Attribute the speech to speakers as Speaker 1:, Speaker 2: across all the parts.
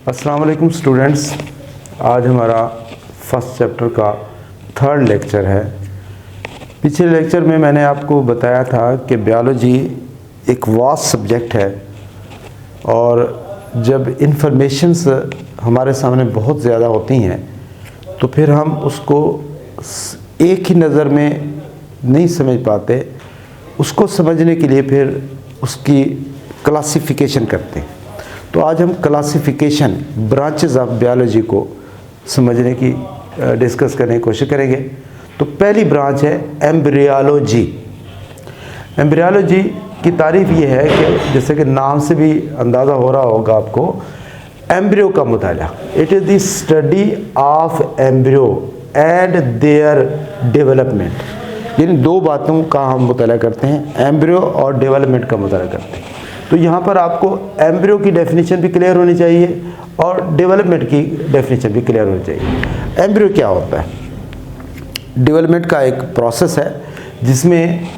Speaker 1: अस्सलाम वालेकुम स्टूडेंट्स, आज हमारा फर्स्ट चैप्टर का थर्ड लेक्चर है। पिछले लेक्चर में मैंने आपको बताया था कि बायोलॉजी एक वास्ट सब्जेक्ट है और जब इंफॉर्मेशंस हमारे सामने बहुत ज़्यादा होती हैं तो फिर हम उसको एक ही नज़र में नहीं समझ पाते। उसको समझने के लिए फिर उसकी क्लासिफिकेशन करते हैं। तो आज हम क्लासिफिकेशन ब्रांचेस ऑफ बायोलॉजी को समझने की डिस्कस करने की कोशिश करेंगे। तो पहली ब्रांच है एम्ब्रियोलॉजी। एम्ब्रियोलॉजी की तारीफ ये है कि जैसे कि नाम से भी अंदाज़ा हो रहा होगा आपको, एम्ब्रियो का मुताला। It is the study of embryo and their development. यानी दो बातों का हम मुताला करते हैं, एम्ब्रियो और डेवलपमेंट का मुताला करते हैं। तो यहाँ पर आपको एम्ब्रियो की डेफिनेशन भी क्लियर होनी चाहिए और डेवलपमेंट की डेफिनेशन भी क्लियर होनी चाहिए। एम्ब्रियो क्या होता है? डेवलपमेंट का एक प्रोसेस है जिसमें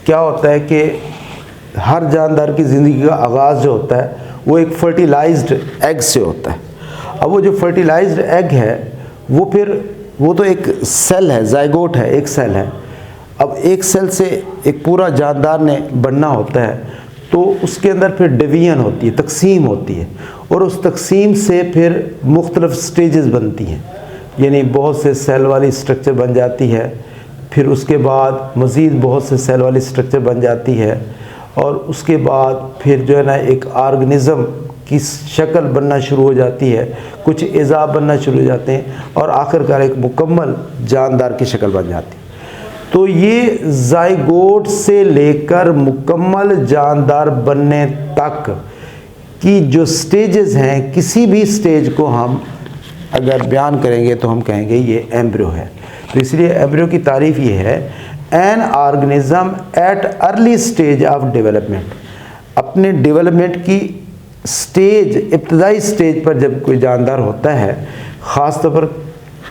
Speaker 1: क्या होता है कि हर जानदार की ज़िंदगी का आगाज़ जो होता है वो एक फर्टिलाइज्ड एग से होता है। अब वो जो फर्टिलाइज्ड एग है वो तो एक सेल है, जाइगोट है, एक सेल है। अब एक सेल से एक पूरा जानदार ने बनना होता है तो उसके अंदर फिर डिवीजन होती है, तकसीम होती है, और उस तकसीम से फिर मुख्तलिफ स्टेजेस बनती हैं। यानी बहुत से सेल वाली स्ट्रक्चर बन जाती है, फिर उसके बाद मज़ीद बहुत से सेल वाली स्ट्रक्चर बन जाती है, और उसके बाद फिर जो है ना एक ऑर्गेनिज़म की शक्ल बनना शुरू हो जाती है, कुछ एज़ा बनना शुरू हो जाते हैं और आखिरकार एक मुकम्मल जानदार की शक्ल बन जाती है। तो ये जाइगोट से लेकर मुकम्मल जानदार बनने तक की जो स्टेजेस हैं, किसी भी स्टेज को हम अगर बयान करेंगे तो हम कहेंगे ये एम्ब्रियो है। तो इसलिए एम्ब्रियो की तारीफ़ ये है, an organism at early stage of development. अपने डेवलपमेंट की स्टेज, इब्तदाई स्टेज पर जब कोई जानदार होता है, ख़ास तौर पर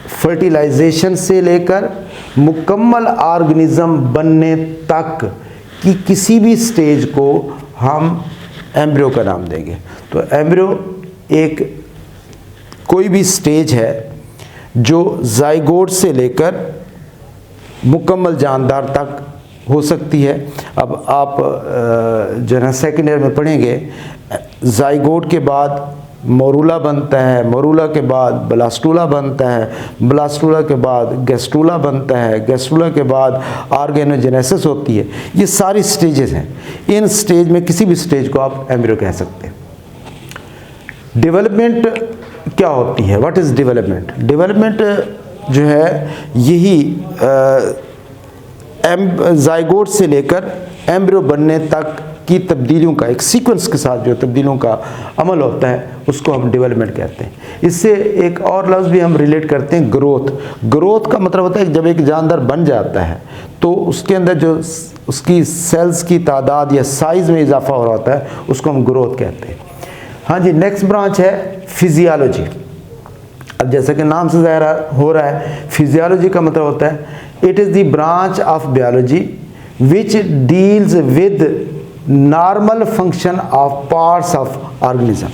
Speaker 1: फर्टिलाइजेशन से लेकर मुकम्मल ऑर्गेनिज़म बनने तक की किसी भी स्टेज को हम एम्ब्रियो का नाम देंगे। तो एम्ब्रियो एक कोई भी स्टेज है जो जाइगोट से लेकर मुकम्मल जानदार तक हो सकती है। अब आप जो है ना सेकेंड ईयर में पढ़ेंगे, जाइगोट के बाद मोरूला बनता है, मोरूला के बाद ब्लास्टूला बनता है, ब्लास्टूला के बाद गैस्टूला बनता है, गैस्टूला के बाद ऑर्गेनोजेनेसिस होती है। ये सारी स्टेजेस हैं। इन स्टेज में किसी भी स्टेज को आप एम्ब्रियो कह सकते हैं। डेवलपमेंट क्या होती है? What is development? डेवलपमेंट जो है यही जाइगोट से लेकर एम्ब्रियो बनने तक की तब्दीलियों का एक सीक्वेंस के साथ जो तब्दीलियों का अमल होता है उसको हम डेवलपमेंट कहते हैं। इससे एक और लफ्ज़ भी हम रिलेट करते हैं, ग्रोथ। ग्रोथ का मतलब होता है कि जब एक जानदार बन जाता है तो उसके अंदर जो उसकी सेल्स की तादाद या साइज़ में इजाफा हो रहा होता है उसको हम ग्रोथ कहते हैं। हाँ जी, नेक्स्ट ब्रांच है फिजियोलॉजी। अब जैसा कि नाम से ज़ाहिर हो रहा है, फिजियोलॉजी का मतलब होता है it is the branch of biology which deals with normal function of parts of organism.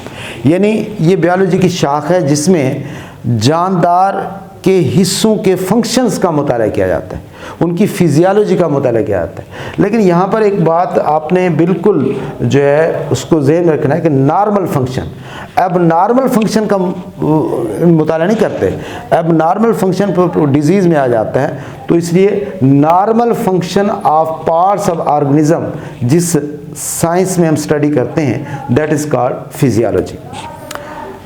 Speaker 1: यानी ये बायोलॉजी की शाख है जिसमें जानदार के हिस्सों के फंक्शंस का मुताला किया जाता है, उनकी फिजियोलॉजी का मुताला किया जाता है। लेकिन यहाँ पर एक बात आपने बिल्कुल जो है उसको ज़हन में रखना है कि नॉर्मल फंक्शन, अब नॉर्मल फंक्शन का मुताला नहीं करते। अब नॉर्मल फंक्शन पर डिजीज़ में आ जाता है, तो इसलिए normal function of parts of organism जिस साइंस में हम स्टडी करते हैं दैट इज़ कॉल्ड फिजियोलॉजी।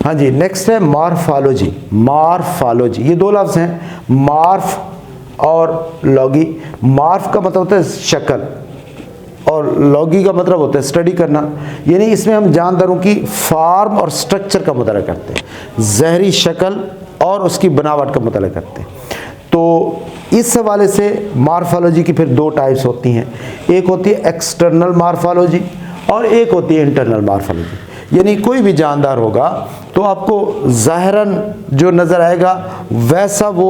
Speaker 1: हाँ जी, नेक्स्ट है मॉर्फोलॉजी। मॉर्फोलॉजी, ये दो लफ्ज़ हैं, मॉर्फ और लॉगी। मॉर्फ का मतलब होता है शक्ल और लॉगी का मतलब होता है स्टडी करना। यानी इसमें हम जानदारों की फॉर्म और स्ट्रक्चर का मुताला करते हैं, ज़हरी शक्ल और उसकी बनावट का मुताला करते हैं। तो इस हवाले से मॉर्फोलॉजी की फिर दो टाइप्स होती हैं, एक होती है एक्सटर्नल मॉर्फोलॉजी और एक होती है इंटरनल मॉर्फोलॉजी। यानी कोई भी जानदार होगा तो आपको ज़ाहिरन जो नज़र आएगा वैसा वो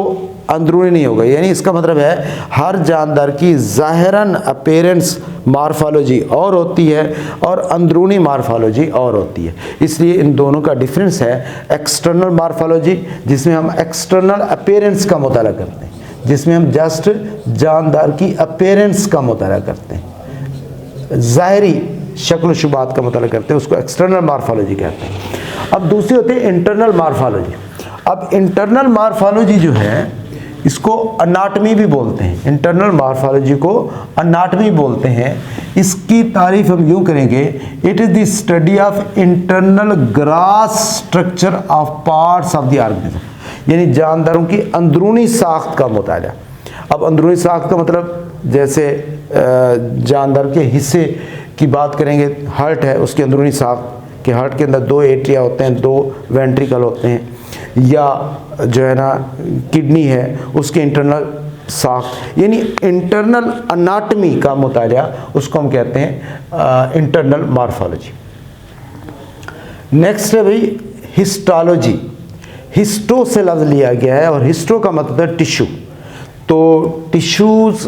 Speaker 1: अंदरूनी नहीं होगा। यानी इसका मतलब है हर जानदार की ज़ाहिरन अपीयरेंस मॉर्फोलॉजी और होती है और अंदरूनी मॉर्फोलॉजी और होती है। इसलिए इन दोनों का डिफरेंस है एक्सटर्नल मॉर्फोलॉजी, जिसमें हम एक्सटर्नल अपीयरेंस का मुताला करते हैं, जिसमें हम जस्ट जानदार की अपीयरेंस का मुताला करते हैं, ज़ाहिरी शक्ल शुबात का मुताला करते हैं, उसको एक्सटर्नल मॉर्फोलॉजी कहते हैं। अब दूसरी होती है इंटरनल मॉर्फोलॉजी। अब इंटरनल मॉर्फोलॉजी जो है इसको अनाटमी भी बोलते हैं, इंटरनल मॉर्फोलॉजी को अनाटमी बोलते हैं। इसकी तारीफ हम यूँ करेंगे, it is the study of internal grass structure of parts of the organism, यानी जानदारों की अंदरूनी साख्त का मुताला। अब अंदरूनी साख्त का मतलब जैसे जानदार के हिस्से की बात करेंगे, हार्ट है उसकी अंदरूनी साख्त कि हार्ट के अंदर 2 एट्रिया होते हैं, 2 वेंट्रिकल होते हैं, या जो है ना किडनी है उसके इंटरनल साख्त, यानी इंटरनल अनाटमी का मुताला उसको हम कहते हैं इंटरनल मॉर्फोलॉजी। नेक्स्ट है भाई हिस्टोलॉजी। हिस्टो से लफ्ज़ लिया गया है और हिस्टो का मतलब है टिश्यू। तो टिश्यूज़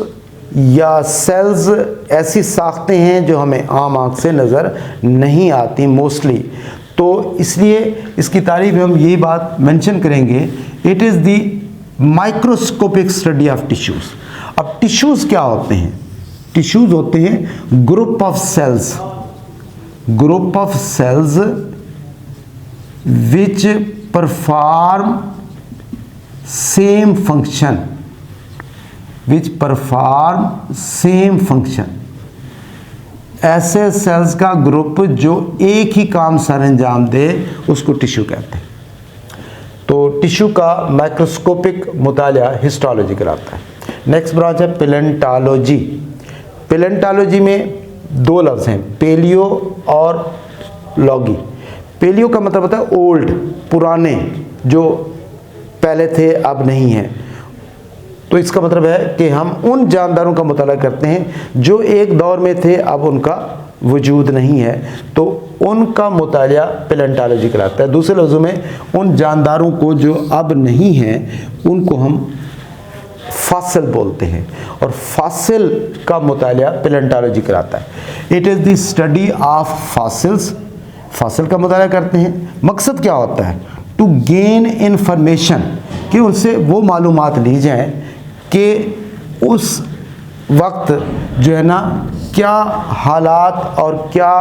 Speaker 1: या सेल्स ऐसी साख्तें हैं जो हमें आम आँख से नज़र नहीं आती मोस्टली, तो इसलिए इसकी तारीफ में हम यही बात मेंशन करेंगे, it is the microscopic study of tissues. अब टिश्यूज़ क्या होते हैं? टिश्यूज़ होते हैं group of cells which perform same function, ऐसे सेल्स का ग्रुप जो एक ही काम सर अंजाम दे उसको टिश्यू कहते हैं। तो टिश्यू का माइक्रोस्कोपिक मुताला हिस्टोलॉजी कराता है। नेक्स्ट ब्रांच है पैलेंटोलॉजी। पैलेंटोलॉजी में 2 लफ्ज़ हैं, पेलियो और लॉगी। पेलियो का मतलब होता है ओल्ड, पुराने, जो पहले थे अब नहीं हैं। तो इसका मतलब है कि हम उन जानदारों का मुताला करते हैं जो एक दौर में थे अब उनका वजूद नहीं है, तो उनका मुताला पैलेंटोलॉजी कराता है। दूसरे लफ्ज़ों में उन जानदारों को जो अब नहीं हैं उनको हम फासिल बोलते हैं, और फासिल का मुताला पैलेंटोलॉजी कराता है। It is the study of fossils. Fossil का मुताला करते हैं। मकसद क्या होता है? टू गेन इंफॉर्मेशन, कि उनसे वो मालूमात ली जाएँ कि उस वक्त जो है ना क्या हालात और क्या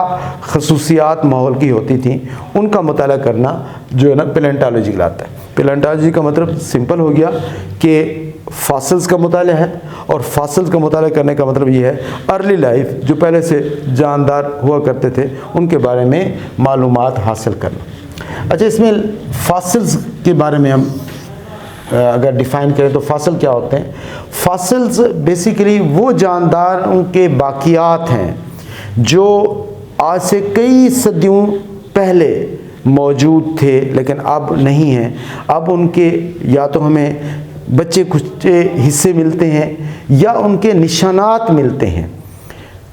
Speaker 1: खसूसियात माहौल की होती थी, उनका मुताला करना जो है ना पैलेंटोलॉजी कहलाता है। पैलेंटोलॉजी का मतलब सिंपल हो गया कि फासिल्स का मुताला है, और फासिल्स का मुताला करने का मतलब ये है अर्ली लाइफ जो पहले से जानदार हुआ करते थे उनके बारे में मालूमात हासिल करना। अच्छा, इसमें फासिल्स के बारे में हम अगर डिफ़ाइन करें तो फासिल क्या होते हैं? फासिल्स बेसिकली वो जानदारों के बाकियात हैं जो आज से कई सदियों पहले मौजूद थे लेकिन अब नहीं हैं। अब उनके या तो हमें बच्चे कुछ हिस्से मिलते हैं या उनके निशानात मिलते हैं,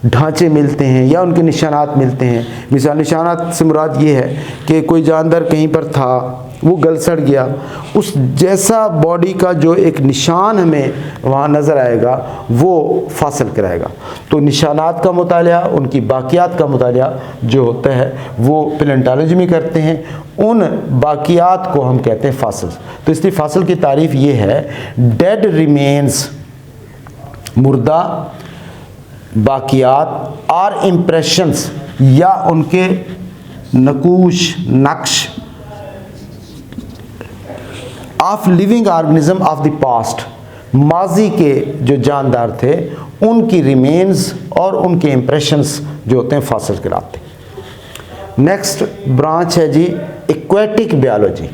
Speaker 1: ढांचे मिलते हैं या उनके निशानात मिलते हैं। मिसाल निशानात से मुराद ये है कि कोई जानदार कहीं पर था, वो गल सड़ गया, उस जैसा बॉडी का जो एक निशान हमें वहाँ नज़र आएगा वो फासिल कराएगा। तो निशानात का मुताला, उनकी बाकियात का मुताला जो होता है वो पैलेंटोलॉजी में करते हैं। उन बाकियात को हम कहते हैं फासिल्स। तो इसलिए फासिल की तारीफ ये है, डेड रिमेन्स, मुर्दा बाकियात और इम्प्रेशंस या उनके नक्श of living organism of the past, माजी के जो जानदार थे उनकी रिमेन्स और उनके इम्प्रेशंस जो होते हैं फासिल कहलाते हैं। नेक्स्ट ब्रांच है जी aquatic biology.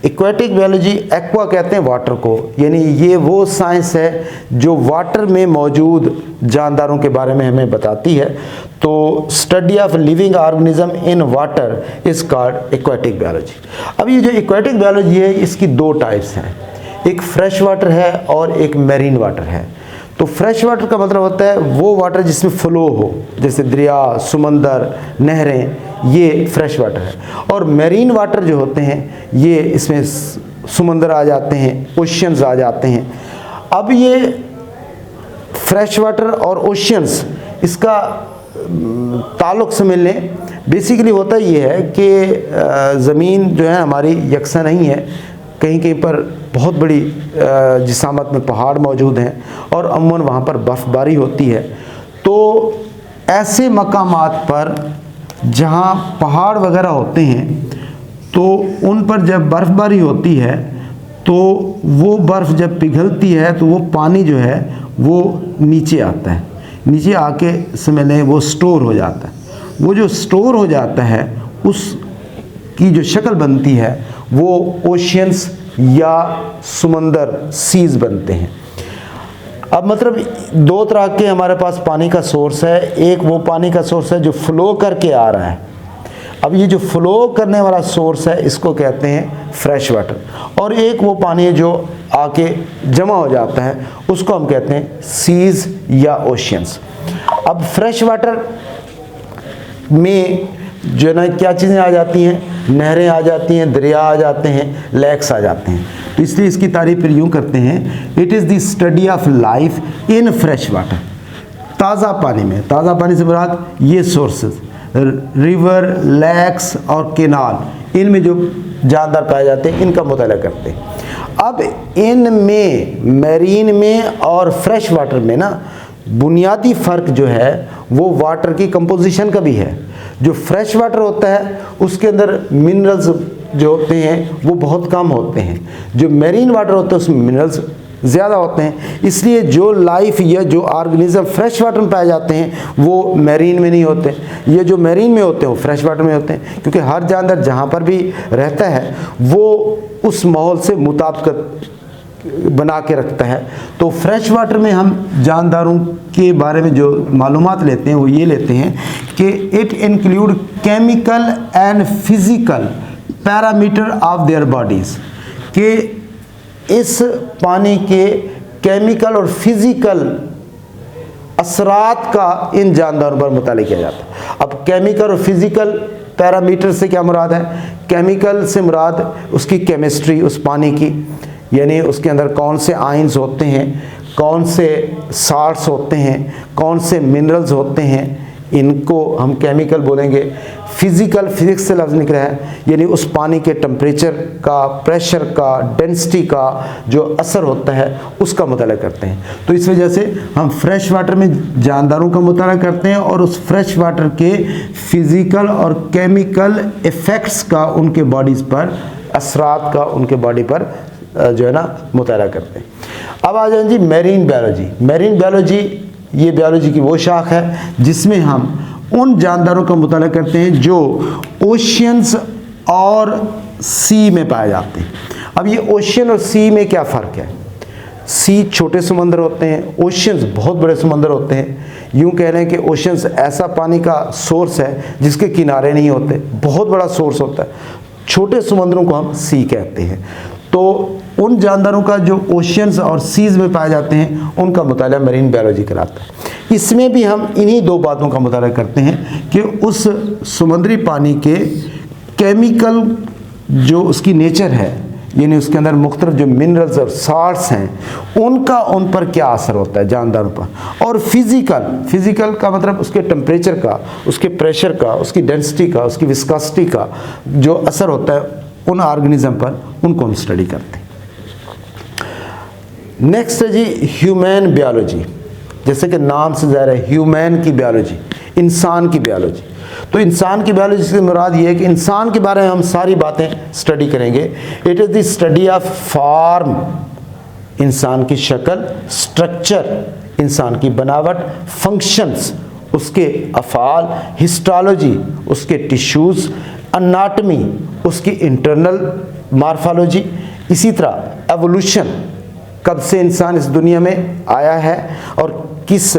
Speaker 1: Aquatic biology, aqua कहते हैं वाटर को, यानी ये वो साइंस है जो वाटर में मौजूद जानदारों के बारे में हमें बताती है। तो study of living organism in water is called aquatic biology. अब ये जो एक्वेटिक बायोलॉजी है इसकी 2 टाइप्स हैं, एक फ्रेश वाटर है और एक मैरीन वाटर है। तो फ्रेश वाटर का मतलब होता है वो वाटर जिसमें फ्लो हो, जैसे दरिया, समंदर, नहरें, ये फ्रेश वाटर है। और मेरीन वाटर जो होते हैं ये इसमें समंदर आ जाते हैं, ओशियंस आ जाते हैं। अब ये फ्रेश वाटर और ओशियंस, इसका ताल्लुक़ समझ लें। बेसिकली होता ये है कि ज़मीन जो है हमारी यकसा नहीं है, कहीं कहीं पर बहुत बड़ी जिसामत में पहाड़ मौजूद हैं और अमूमन वहाँ पर बर्फ़बारी होती है। तो ऐसे मकामात पर जहाँ पहाड़ वगैरह होते हैं तो उन पर जब बर्फ़बारी होती है तो वो बर्फ़ जब पिघलती है तो वो पानी जो है वो नीचे आता है, नीचे आके समझ लें वो स्टोर हो जाता है। वो जो स्टोर हो जाता है उसकी जो शक्ल बनती है वो ओशियंस या समंदर, सीज़ बनते हैं। अब मतलब दो तरह के हमारे पास पानी का सोर्स है। एक वो पानी का सोर्स है जो फ्लो करके आ रहा है। अब ये जो फ्लो करने वाला सोर्स है इसको कहते हैं फ्रेश वाटर, और एक वो पानी है जो आके जमा हो जाता है उसको हम कहते हैं सीज़ या ओशियंस। अब फ्रेश वाटर में जो है ना क्या चीज़ें आ जाती हैं, नहरें आ जाती हैं, दरिया आ जाते हैं, लेक्स आ जाते हैं। तो इसलिए इसकी तारीफ फिर यूँ करते हैं, it is the study of life in fresh water. ताज़ा पानी में, ताज़ा पानी से मुराद ये सोर्सेज रिवर, लेक्स और केनाल, इनमें जो जानदार पाए जाते हैं इनका मुताला करते हैं। अब इनमें मैरीन में और फ्रेश वाटर में ना बुनियादी फ़र्क जो है वो वाटर की कंपोजिशन का भी है। जो फ्रेश वाटर होता है उसके अंदर मिनरल्स जो होते हैं वो बहुत कम होते हैं, जो मैरीन वाटर होता है उसमें मिनरल्स ज़्यादा होते हैं। इसलिए जो लाइफ या जो ऑर्गेनिज्म फ्रेश वाटर में पाए जाते हैं वो मैरीन में नहीं होते, ये जो मैरीन में होते हैं वो फ्रेश वाटर में होते हैं, क्योंकि हर जानवर जहाँ पर भी रहता है वो उस माहौल से मुताबिकत बना के रखता है। तो फ्रेश वाटर में हम जानदारों के बारे में जो मालूमात लेते हैं वो ये लेते हैं कि it include chemical and physical parameter of their bodies, कि इस पानी के केमिकल और फिज़िकल असरात का इन जानदारों पर मुताला किया जाता है। अब केमिकल और फिज़िकल पैरामीटर से क्या मुराद है? केमिकल से मुराद उसकी केमिस्ट्री, उस पानी की, यानी उसके अंदर कौन से आयंस होते हैं, कौन से साल्ट्स होते हैं, कौन से मिनरल्स होते हैं, इनको हम केमिकल बोलेंगे। फिज़िकल, फिज़िक्स से लफ्ज़ निकला है, यानी उस पानी के टेम्परेचर का, प्रेशर का, डेंसिटी का जो असर होता है उसका मुताला करते हैं। तो इस वजह से हम फ्रेश वाटर में जानदारों का मुताला करते हैं और उस फ्रेश वाटर के फिज़िकल और केमिकल इफ़ेक्ट्स का उनके बॉडीज़ पर, असरात का उनके बॉडी पर जो है ना मुताला करते हैं। अब आ जाए जी मैरीन बायोलॉजी। मैरीन बायोलॉजी ये बायोलॉजी की वो शाख है जिसमें हम उन जानदारों का मुताला करते हैं जो ओशियंस और सी में पाए जाते हैं। अब ये ओशियन और सी में क्या फ़र्क है? सी छोटे समंदर होते हैं, ओशियंस बहुत बड़े समंदर होते हैं। यूँ कह रहे हैं कि ओशियंस ऐसा पानी का सोर्स है जिसके किनारे नहीं होते, बहुत बड़ा सोर्स होता है। छोटे समंदरों को हम सी कहते हैं। तो उन जानदारों का जो ओशियंस और सीज़ में पाए जाते हैं उनका मुताला मरीन बायोलॉजी कराता है। इसमें भी हम इन्हीं दो बातों का मुताला करते हैं कि उस समुद्री पानी के केमिकल जो उसकी नेचर है, यानी उसके अंदर मुख्तलिफ जो मिनरल्स और साल्ट्स हैं उनका उन पर क्या असर होता है जानदारों पर। और फिज़िकल का मतलब उसके टेम्परेचर का, उसके प्रेशर का, उसकी डेंसिटी का, उसकी विस्कोसिटी का जो असर होता है उन ऑर्गेनिज्म पर, उनको हम स्टडी करते हैं। नेक्स्ट है जी ह्यूमन बायोलॉजी। जैसे कि नाम से ज़ाहिर है ह्यूमन की बायोलॉजी, इंसान की बायोलॉजी। तो इंसान की बायोलॉजी से मुराद ये है कि इंसान के बारे में हम सारी बातें स्टडी करेंगे। It is the study of form, इंसान की शक्ल, स्ट्रक्चर, इंसान की बनावट, फंक्शंस, उसके अफ़ाल, हिस्टोलॉजी, उसके टिश्यूज़, अनाटमी, उसकी इंटरनल मार्फोलॉजी, इसी तरह एवोल्यूशन, कब से इंसान इस दुनिया में आया है और किस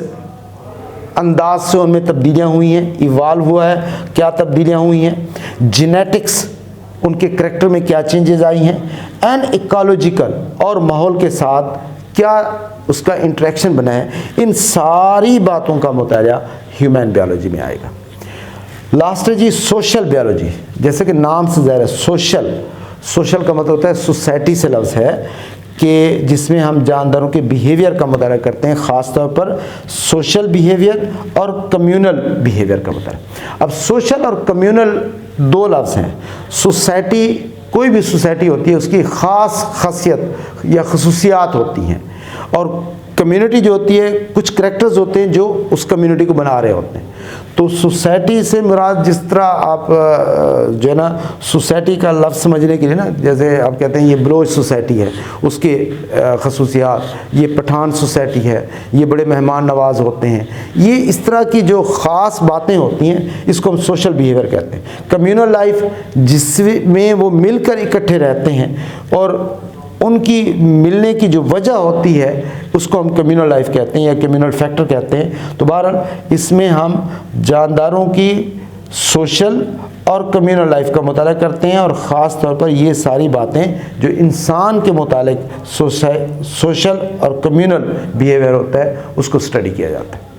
Speaker 1: अंदाज से उनमें तब्दीलियाँ हुई हैं, इवाल्व हुआ है, क्या तब्दीलियाँ हुई हैं, जेनेटिक्स, उनके करैक्टर में क्या चेंजेस आई हैं, एंड इकोलॉजिकल, और माहौल के साथ क्या उसका इंटरेक्शन बना है, इन सारी बातों का मुताला ह्यूमन बायोलॉजी में आएगा। लास्ट है जी सोशल बायोलॉजी। जैसे कि नाम से ज़ाहिर है सोशल का मतलब होता है सोसाइटी से लफ्ज़ है कि जिसमें हम जानदारों के बिहेवियर का मुताला करते हैं, ख़ास तौर पर सोशल बिहेवियर और कम्युनल बिहेवियर का मुताला। अब सोशल और कम्युनल दो लफ्ज़ हैं। सोसाइटी, कोई भी सोसाइटी होती है उसकी ख़ास खासियत या खसूसियात होती हैं, और कम्युनिटी जो होती है कुछ करैक्टर्स होते हैं जो उस कम्युनिटी को बना रहे होते हैं। तो सोसाइटी से मुराद, जिस तरह आप जो है ना सोसाइटी का लफ्ज़ समझने के लिए ना, जैसे आप कहते हैं ये बलोच सोसाइटी है, उसके खसूसियात, ये पठान सोसाइटी है, ये बड़े मेहमान नवाज होते हैं, ये इस तरह की जो ख़ास बातें होती हैं इसको हम सोशल बिहेवियर कहते हैं। कम्युनल लाइफ जिसमें वो मिलकर इकट्ठे रहते हैं और उनकी मिलने की जो वजह होती है उसको हम कम्युनल लाइफ कहते हैं या कम्युनल फैक्टर कहते हैं। तो बहरहाल इसमें हम जानदारों की सोशल और कम्युनल लाइफ का मुताला करते हैं, और ख़ास तौर पर ये सारी बातें जो इंसान के मुतालिक सोशल और कम्युनल बिहेवियर होता है उसको स्टडी किया जाता है।